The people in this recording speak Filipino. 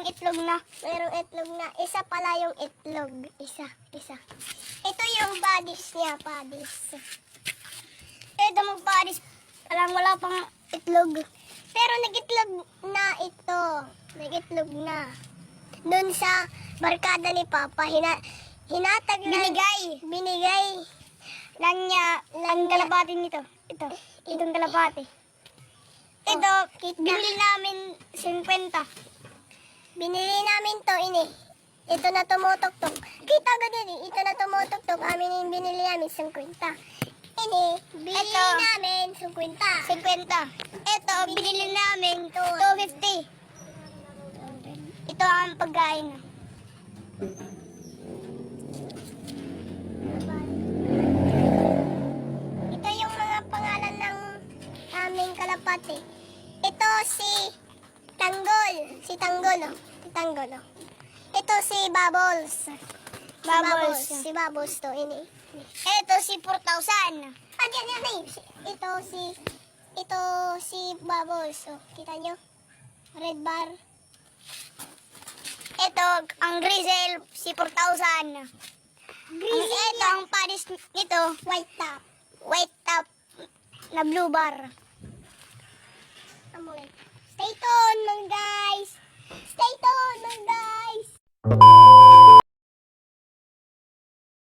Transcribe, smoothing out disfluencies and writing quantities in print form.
Merong itlog na. Merong itlog na. Isa pala yung itlog. Isa. Ito yung bodies niya, bodies. Ito mag-bodies. Wala pang itlog. Pero nag-itlog na ito. Nag-itlog na. Doon sa barkada ni Papa, hinatag lang. Binigay lang niya, lang kalapati nito. Itong kalapati. Ito, binili namin 50. Binili namin to, ini. Ito na tumutok-tok. Kita ganyan eh. Ito na tumutok-tok. Amin yung binili namin 50. Ini, binili namin 50. Ito, binili namin 250. Ito ang pagkain. Ito yung mga pangalan ng aming kalapati. Ito si Tanggol. Si Tanggol. Ito si Bubbles. Si Bubbles to. Ini. Ito si 4,000. Yan. Ito si Bubbles. Oh, kita nyo? Red bar. Ito, ang Grizzle, si 4,000. Ito, ang panis nito, white top na blue bar. Stay tuned, mga guys.